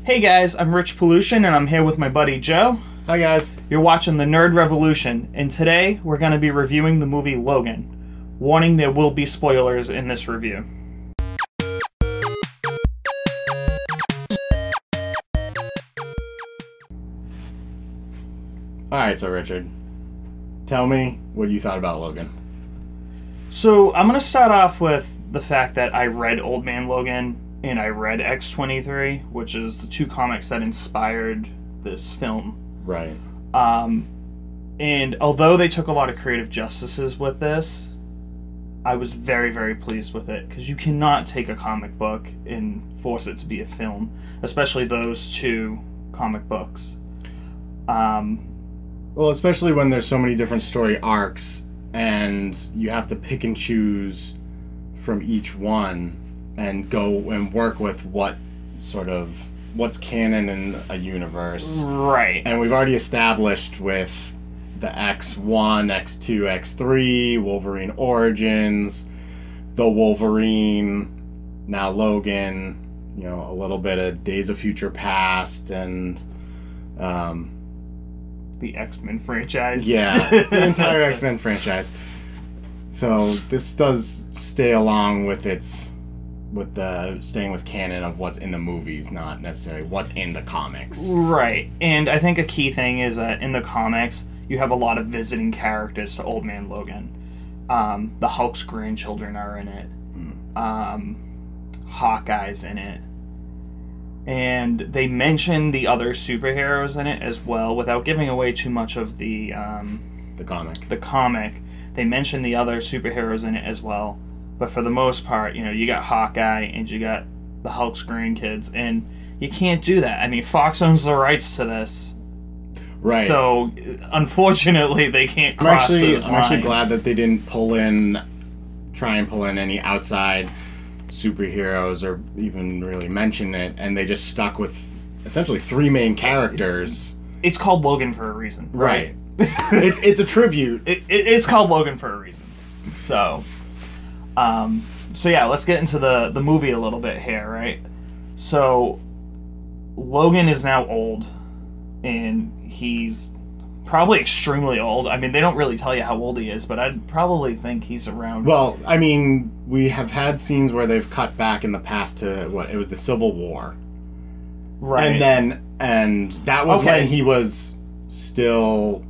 Hey guys, I'm Rich Pollution and I'm here with my buddy Joe. Hi guys. You're watching The Nerd Revolution, and today we're going to be reviewing the movie Logan. Warning, there will be spoilers in this review. Alright, so Richard, tell me what you thought about Logan. So I'm going to start off with the fact that I read Old Man Logan and I read X-23, which is the two comics that inspired this film. Right. And although they took a lot of creative justices with this, I was very, very pleased with it, because you cannot take a comic book and force it to be a film, especially those two comic books. Well, especially when there's so many different story arcs, and you have to pick and choose from each one and go and work with what's canon in a universe. Right. And we've already established with the X1, X2, X3, Wolverine Origins, the Wolverine, now Logan, you know, a little bit of Days of Future Past, and the X-Men franchise. Yeah, the entire X-Men franchise. So this does stay along with staying with canon of what's in the movies, not necessarily what's in the comics. Right. And I think a key thing is that in the comics, you have a lot of visiting characters to Old Man Logan. The Hulk's grandchildren are in it. Hawkeye's in it. And they mention the other superheroes in it as well, without giving away too much of the comic. The comic. They mention the other superheroes in it as well. But for the most part, you know, you got Hawkeye and you got the Hulk's grandkids, and you can't do that. I mean, Fox owns the rights to this. Right. So, unfortunately, they can't cross those lines. I'm actually glad that they didn't try and pull in any outside superheroes or even really mention it, and they just stuck with essentially three main characters. It's called Logan for a reason. Right. it's a tribute. It's called Logan for a reason. So yeah, let's get into the movie a little bit here, right? So, Logan is now old, and he's probably extremely old. I mean, they don't really tell you how old he is, but I'd probably think he's around... Well, I mean, we have had scenes where they've cut back in the past to, it was the Civil War. Right. And that was when he was still,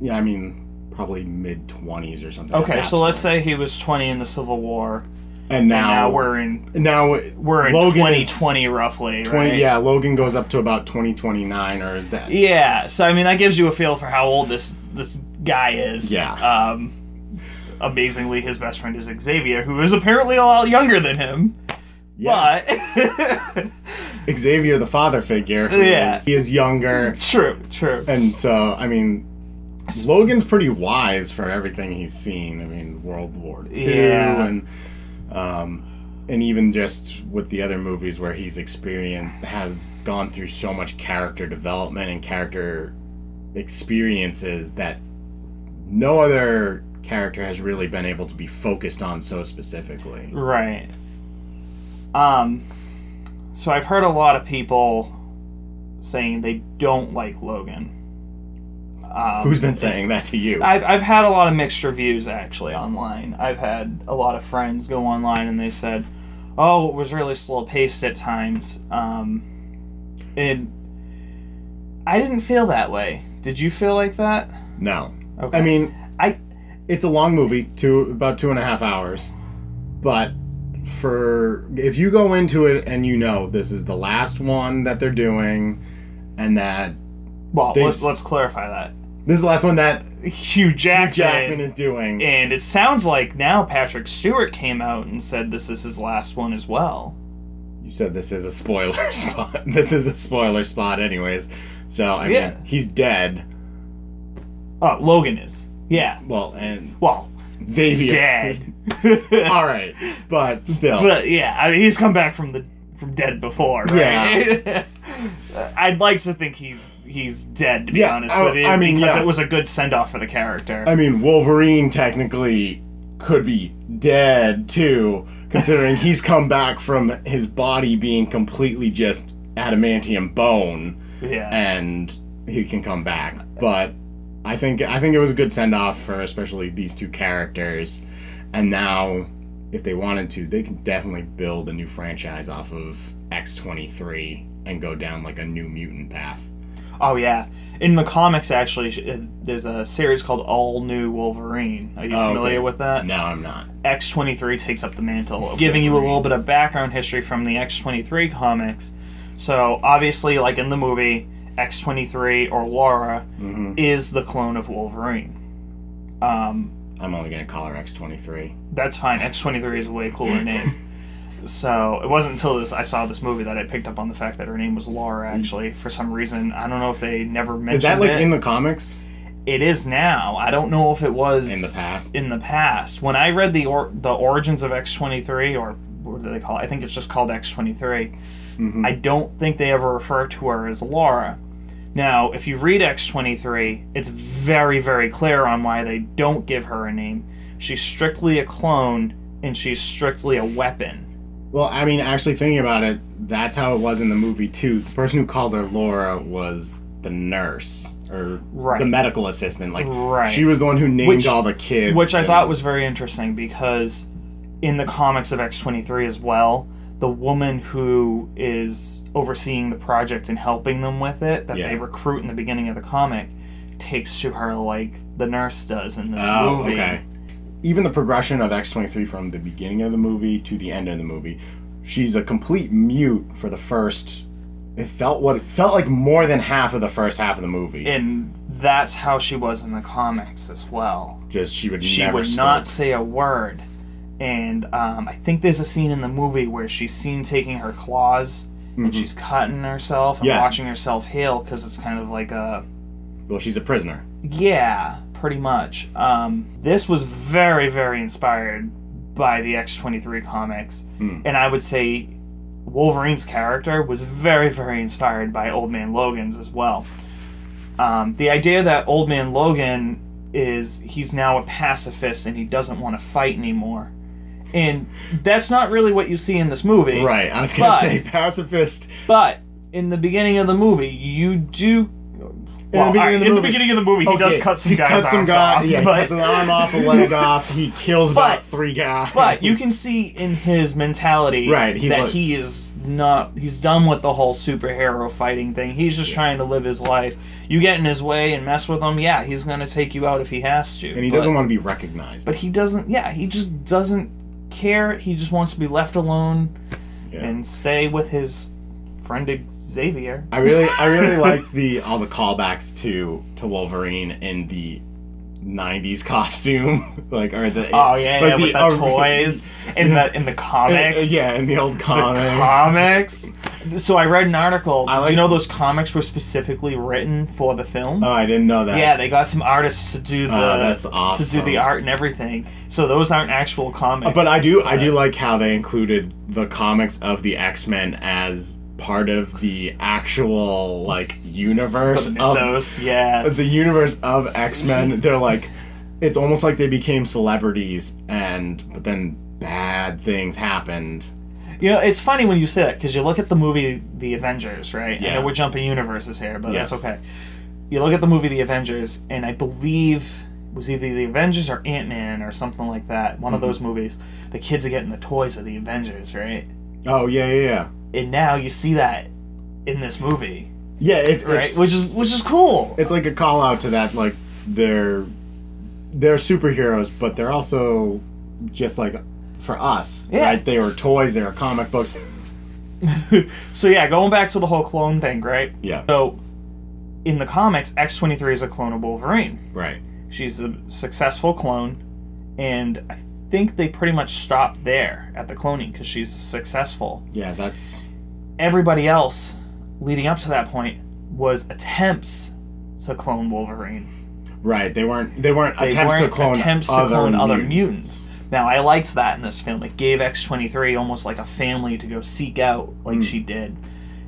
I mean, probably mid-20s or something. Okay, so let's say he was 20 in the Civil War. And now we're in Logan 2020 roughly, right? Yeah, Logan goes up to about 2029 or that. Yeah, so I mean that gives you a feel for how old this guy is. Yeah. Amazingly, his best friend is Xavier, who is apparently a lot younger than him. Yeah. But Xavier, the father figure, he is younger. True. And so, I mean, Logan's pretty wise for everything he's seen. I mean, World War II, and even just with the other movies where he's has gone through so much character development and character experiences that no other character has really been able to be focused on so specifically. Right. So I've heard a lot of people saying they don't like Logan. Who's been saying that to you? I've had a lot of mixed reviews, actually, online. I've had a lot of friends go online and they said, oh, it was really slow-paced at times. And I didn't feel that way. Did you feel like that? No. Okay. I mean, it's a long movie, about 2.5 hours. But if you go into it and you know this is the last one that they're doing, and that... Well, let's clarify that. This is the last one that Hugh Jackman is doing. And it sounds like now Patrick Stewart came out and said this is his last one as well. You said this is a spoiler spot. This is a spoiler spot anyways. So, I mean, he's dead. Oh, Logan is. Yeah. Well, Xavier. Dead. Alright, but still. But, yeah, I mean, he's come back from dead before, right? Yeah. I'd like to think he's dead, to be honest with you. I mean, because it was a good send-off for the character. I mean, Wolverine technically could be dead, too, considering he's come back from his body being completely just adamantium bone, Yeah. and he can come back. But I think it was a good send off for especially these two characters. And now, if they wanted to, they can definitely build a new franchise off of X-23 and go down like a New Mutant path. Oh yeah, in the comics actually, there's a series called All New Wolverine. Are you familiar with that? No, I'm not. X-23 takes up the mantle, of giving you a little bit of background history from the X-23 comics. So obviously, like in the movie, X-23 or Laura is the clone of Wolverine. I'm only gonna call her X-23. That's fine. X-23 is a way cooler name. So it wasn't until I saw this movie that I picked up on the fact that her name was Laura. Actually, for some reason, I don't know if they never mentioned it. Is that like in the comics? It is now. I don't know if it was in the past. In the past, when I read the origins of X-23, or what do they call it? I think it's just called X-23. I don't think they ever refer to her as Laura. Now, if you read X-23, it's very, very clear on why they don't give her a name. She's strictly a clone, and she's strictly a weapon. Well, I mean, actually thinking about it, that's how it was in the movie, too. The person who called her Laura was the nurse, or the medical assistant. Like, she was the one who named all the kids. Which I thought was very interesting, because in the comics of X-23 as well, the woman who is overseeing the project and helping them with it, that they recruit in the beginning of the comic, takes to her like the nurse does in this movie. Okay. Even the progression of X-23 from the beginning of the movie to the end of the movie, she's a complete mute for the first... It felt like more than half of the first half of the movie. And that's how she was in the comics as well. Just she would not say a word. And I think there's a scene in the movie where she's seen taking her claws and she's cutting herself and watching herself heal, because it's kind of like a... Well, she's a prisoner. Yeah, pretty much. This was very, very inspired by the X-23 comics. And I would say Wolverine's character was very, very inspired by Old Man Logan's as well. The idea that Old Man Logan he's now a pacifist and he doesn't want to fight anymore. And that's not really what you see in this movie. Right, I was going to say pacifist. But in the beginning of the movie, you do... in the beginning of the movie, he does cut some guys' arms off. Yeah, he cuts an arm off, a leg off. He kills about 3 guys. But you can see in his mentality that he is not... He's done with the whole superhero fighting thing. He's just trying to live his life. You get in his way and mess with him, he's going to take you out if he has to. And he doesn't want to be recognized. But he doesn't... Yeah, he just doesn't care. He just wants to be left alone and stay with his friend Xavier. I really like all the callbacks to Wolverine in the 90s costume, with the toys in the comics. In the old comics. Comics. So I read an article. Did you know those comics were specifically written for the film? Oh, I didn't know that. Yeah, they got some artists to do that's awesome. to do the art and everything. So those aren't actual comics. But I do like how they included the comics of the X-Men as part of the actual universe the universe of X-Men. They're like, it's almost like they became celebrities, but then bad things happened. You know, it's funny when you say that, because you look at the movie The Avengers, right? Yeah. I know we're jumping universes here, but that's okay. You look at the movie The Avengers, and I believe it was either The Avengers or Ant-Man or something like that. One of those movies. The kids are getting the toys of the Avengers, right? Oh, yeah. And now you see that in this movie. Yeah, it's which is cool. It's like a call out to that, like they're superheroes, but they're also just like for us. Yeah. Right? They were toys, they were comic books. So going back to the whole clone thing, right? Yeah. So in the comics, X-23 is a clone of Wolverine. Right. She's a successful clone, and I think they pretty much stopped there at the cloning because she's successful. Yeah, that's... Everybody else leading up to that point was attempts to clone Wolverine. Right, they weren't attempts to clone other mutants. Now, I liked that in this film. It gave X-23 almost like a family to go seek out, like she did,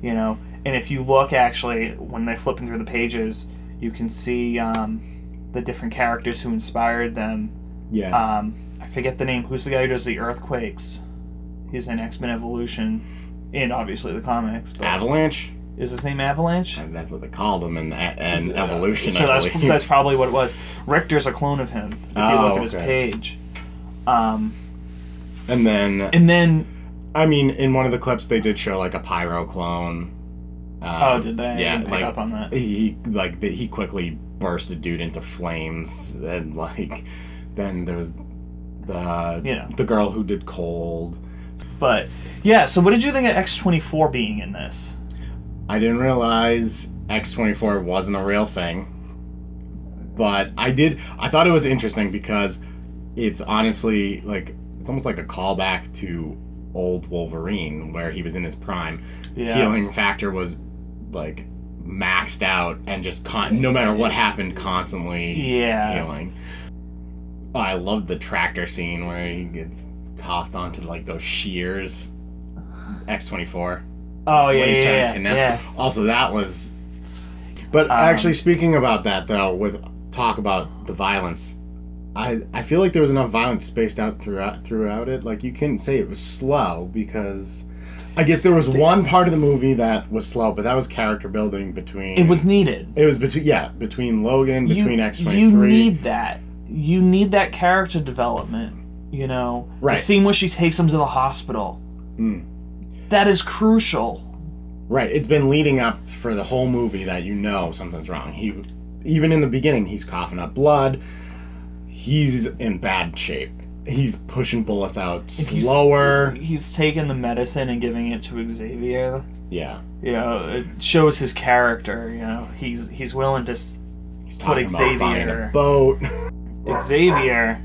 you know. And if you look, actually, when they're flipping through the pages, you can see the different characters who inspired them. Yeah. I forget the name. Who's the guy who does the earthquakes? He's in X-Men Evolution. and obviously the comics. But Avalanche? Is his name Avalanche? And that's what they called him in Evolution, so I believe. that's probably what it was. Richter's a clone of him, if you look at his page. And then... I mean, in one of the clips, they did show, like, a Pyro clone. Did they? Yeah, I didn't pick up on that. He quickly burst a dude into flames, and, like, then there was the girl who did Cold. But, yeah, so what did you think of X-24 being in this? I didn't realize X-24 wasn't a real thing. But I thought it was interesting because it's honestly, like, it's almost like a callback to old Wolverine, where he was in his prime. Yeah. Healing factor was, like, maxed out and just, no matter what happened, constantly healing. Oh, I loved the tractor scene where he gets tossed onto, like, those shears. X-24. Oh, yeah. Also, that was... But actually, speaking about that, though, with talk about the violence, I feel like there was enough violence spaced out throughout it. Like, you couldn't say it was slow, because... I guess there was one part of the movie that was slow, but that was character building between... It was needed. It was between Logan, between X-23. You need that. You need that character development, you know? Right. The scene where she takes him to the hospital. That is crucial. Right. It's been leading up for the whole movie that something's wrong. Even in the beginning, he's coughing up blood. He's in bad shape. He's pushing bullets out slower. He's taking the medicine and giving it to Xavier. Yeah. You know, it shows his character. You know, he's willing to put Xavier about buying a boat. Xavier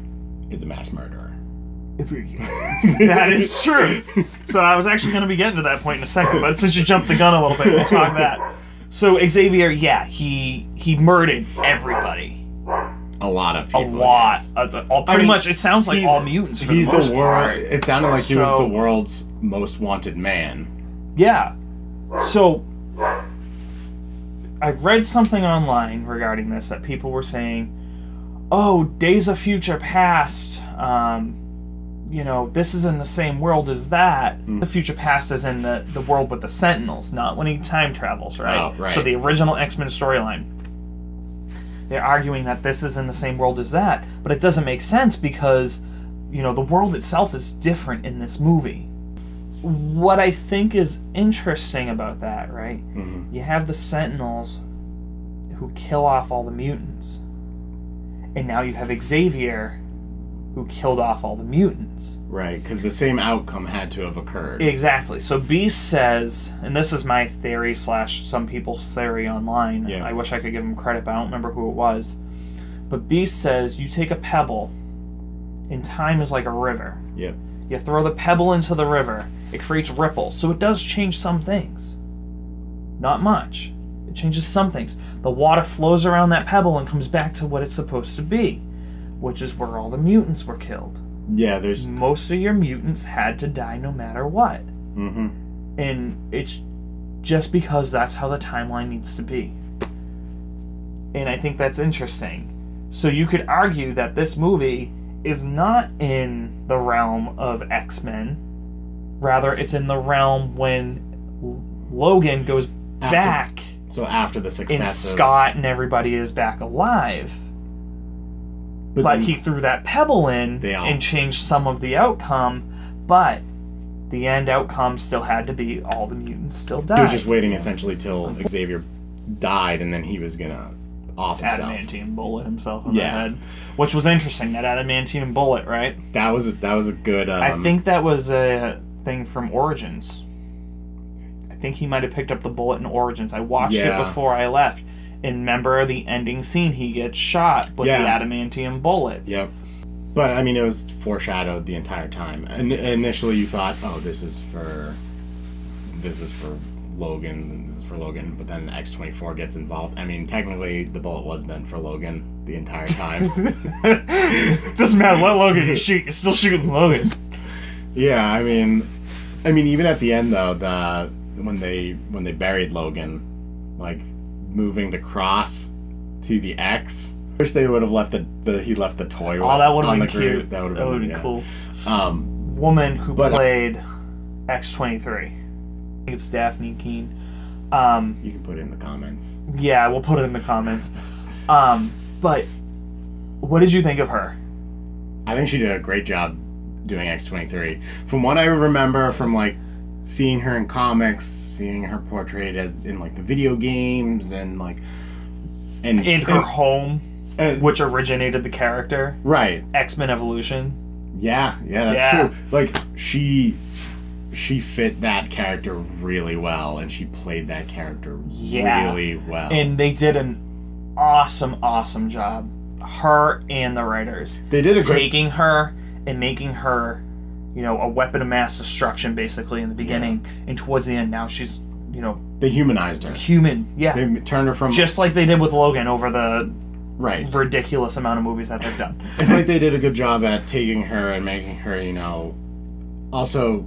is a mass murderer. That is true. So I was actually going to be getting to that point in a second, but since you jumped the gun a little bit, we'll talk that. So Xavier, he murdered everybody. A lot of people. A lot. Yes. Pretty much, it sounds like all mutants for the most part. It sounded like he was the world's most wanted man. Yeah. So I read something online regarding this that people were saying, oh, Days of Future Past, you know, this is in the same world as that. The Future Past is in the world with the Sentinels, not when he time travels, right? Oh, right. So the original X-Men storyline. They're arguing that this is in the same world as that, but it doesn't make sense because, you know, the world itself is different in this movie. What I think is interesting about that, right? You have the Sentinels who kill off all the mutants. And now you have Xavier who killed off all the mutants. Right, because the same outcome had to have occurred. Exactly. So Beast says, and this is my theory / some people's theory online. Yeah. I wish I could give him credit, but I don't remember who it was. But Beast says, you take a pebble, and time is like a river. Yep. You throw the pebble into the river, it creates ripples. So it does change some things. Not much. It changes some things. The water flows around that pebble and comes back to what it's supposed to be, which is where all the mutants were killed. Yeah, most of your mutants had to die no matter what. And it's just because that's how the timeline needs to be. And I think that's interesting. So you could argue that this movie is not in the realm of X-Men. Rather, it's in the realm when Logan goes back. So after the success and Scott and everybody is back alive. But he threw that pebble in and changed some of the outcome, but the end outcome still had to be all the mutants still died. He was just waiting essentially till Xavier died, and then he was gonna off himself. Adamantium bullet himself in the head, which was interesting. That adamantium bullet, right? That was a good. I think that was a thing from Origins. I think he might have picked up the bullet in Origins. I watched it before I left. And remember the ending scene, he gets shot with the adamantium bullets. Yep. But, I mean, it was foreshadowed the entire time. And initially you thought, oh, this is for Logan, but then X-24 gets involved. I mean, technically, the bullet was meant for Logan the entire time. Doesn't matter what Logan you shoot, you're still shooting Logan. Yeah, I mean, even at the end, though, when they buried Logan, like, moving the cross to the X. I wish they would have left he left the toy that would have been cute. That would have been cool. Woman who played X-23. think it's Dafne Keen. You can put it in the comments. Yeah, we'll put it in the comments. But what did you think of her? I think she did a great job doing X-23. From what I remember from, like, seeing her in comics, seeing her portrayed as in, like, the video games, and, like... And in her home, and, which originated the character. Right. X-Men Evolution. Yeah, that's true. Like, she fit that character really well, and she played that character really well. And they did an awesome job. Her and the writers. They did a great... Taking her and making her, you know, a weapon of mass destruction, basically, in the beginning. Yeah. And towards the end, now she's, you know... They humanized her. Human, yeah. They turned her from... Just like they did with Logan over the... Right. Ridiculous amount of movies that they've done. I feel like they did a good job at taking her and making her, you know... Also...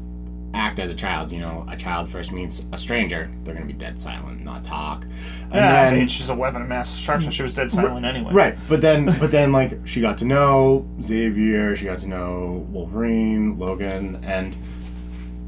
act as a child. You know, a child first meets a stranger, they're going to be dead silent, not talk. And then she's a weapon of mass destruction. She was dead silent anyway. Right, but then like she got to know Xavier, she got to know Wolverine, Logan, and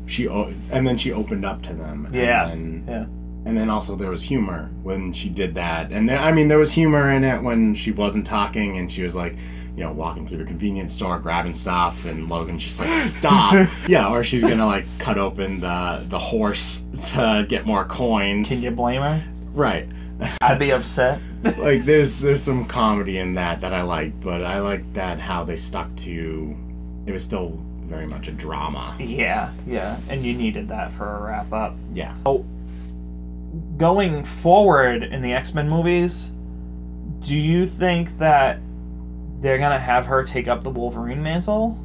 then she opened up to them. And then also there was humor when she did that, and then I mean there was humor in it when she wasn't talking and she was like, you know, walking through the convenience store, grabbing stuff, and Logan's just like, stop. Yeah, or she's gonna like cut open the horse to get more coins. Can you blame her? Right. I'd be upset. Like, there's some comedy in that I like, but I like that how they stuck to, it was still very much a drama. Yeah, and you needed that for a wrap up. Yeah. So, going forward in the X-Men movies, do you think that they're gonna have her take up the Wolverine mantle?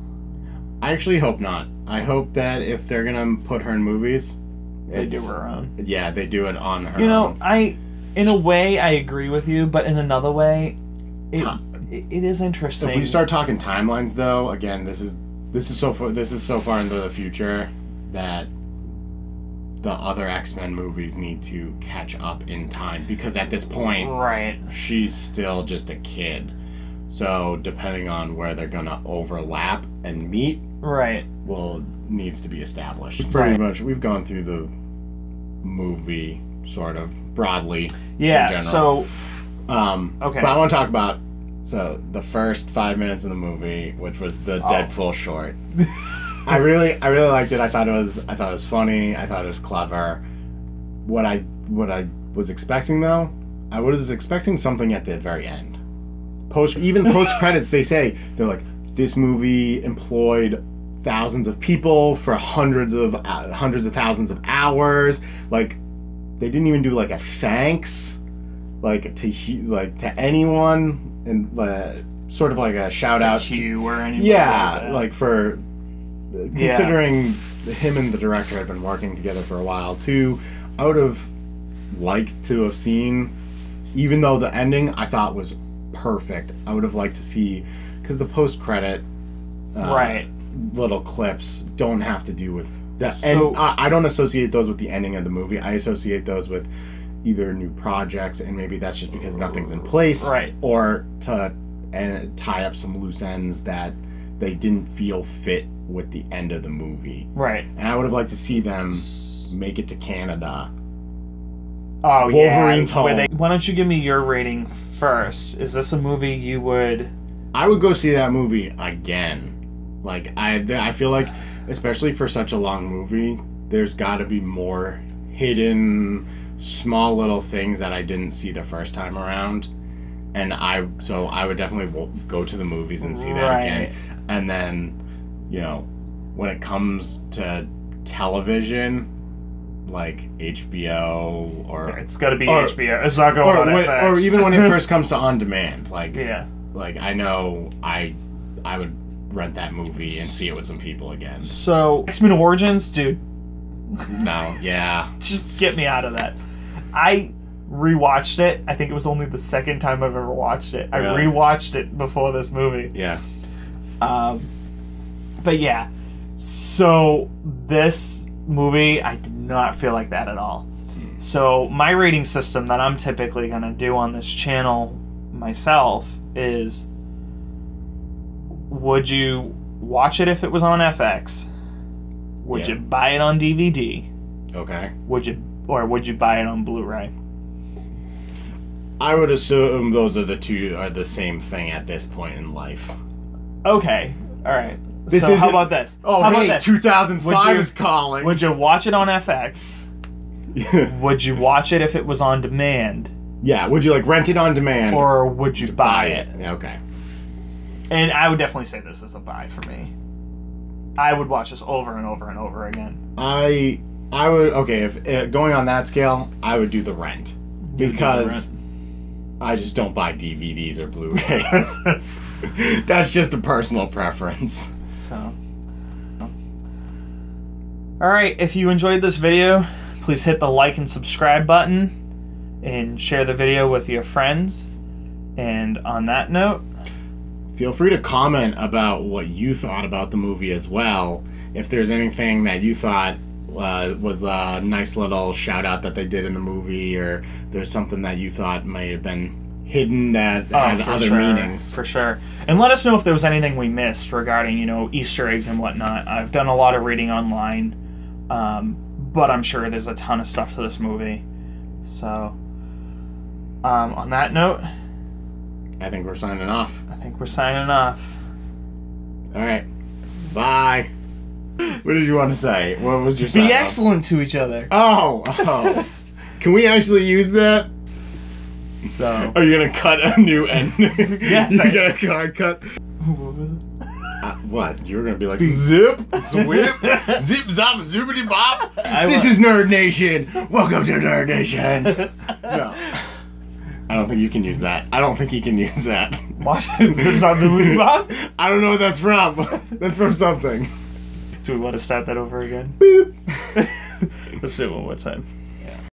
I actually hope not. I hope that if they're gonna put her in movies, they do her own. Yeah, they do it on her. You know, own. In a way, I agree with you, but in another way, it is interesting. If we start talking timelines, though, again, this is so far into the future that the other X-Men movies need to catch up in time, because at this point, right, she's still just a kid. So depending on where they're gonna overlap and meet, right, needs to be established. Right. Pretty much, we've gone through the movie sort of broadly. Yeah. In general. So, okay. But I want to talk about the first 5 minutes of the movie, which was the Deadpool short. I really liked it. I thought it was funny. I thought it was clever. What I was expecting, though, I was expecting something at the very end. Post credits, they're like, this movie employed thousands of people for hundreds of thousands of hours. Like, they didn't even do like a thanks, like to anyone, and sort of like a shout out to Hugh or anybody. Yeah, like for considering him and the director had been working together for a while too. I would have liked to have seen, even though the ending I thought was perfect, I would have liked to see, because the post-credit little clips don't have to do with that. So, and I don't associate those with the ending of the movie. I associate those with either new projects, and maybe that's just because nothing's in place, right, or to tie up some loose ends that they didn't feel fit with the end of the movie. Right. And I would have liked to see them make it to Canada. Oh, Wolverine's home. Why don't you give me your rating first? Is this a movie you would... I would go see that movie again. Like, I feel like, especially for such a long movie, there's got to be more hidden, small little things that I didn't see the first time around. And I would definitely go to the movies and see that again. And then, you know, when it comes to television, like HBO or... It's got to be HBO. It's not going on FX. Or even when it first comes to on demand. Like, yeah. Like, I know I would rent that movie and see it with some people again. So, X-Men Origins, dude. No, yeah. Just get me out of that. I rewatched it. I think it was only the second time I've ever watched it. I rewatched it before this movie. Yeah. But yeah. So, this movie, I did not feel like that at all. So, my rating system that I'm typically going to do on this channel myself is, would you watch it if it was on FX? Would you buy it on DVD? Okay. would you buy it on Blu-ray? I would assume those are the same thing at this point in life. Okay. All right. This So how isn't- about this? Oh, how hey, about this? 2005 is calling. Would you watch it on FX? Would you watch it if it was on demand? Yeah, would you like rent it on demand? Or would you buy it? Okay. And I would definitely say this is a buy for me. I would watch this over and over and over again. I would, okay, if going on that scale, I would do the rent. Because I just don't buy DVDs or Blu-ray. That's just a personal preference. So, alright, if you enjoyed this video, please hit the like and subscribe button and share the video with your friends. And on that note, feel free to comment about what you thought about the movie as well. If there's anything that you thought was a nice little shout out that they did in the movie, or there's something that you thought might have been hidden that had other meanings. For sure. And let us know if there was anything we missed regarding, Easter eggs and whatnot. I've done a lot of reading online, but I'm sure there's a ton of stuff to this movie. So, on that note, I think we're signing off. All right. Bye. What did you want to say? What was your sign Be off? excellent to each other. Oh. Can we actually use that? So. Are you gonna cut a new ending? Yes. You're gonna cut. What was it? What? You were gonna be like zip, zwip, zip, zop, zoopity bop. This is Nerd Nation. Welcome to Nerd Nation. No. I don't think you can use that. I don't think he can use that. Watch it. Zips on the movie bob. I don't know what that's from. That's from something. Do we want to start that over again? Boop. Let's do it one more time.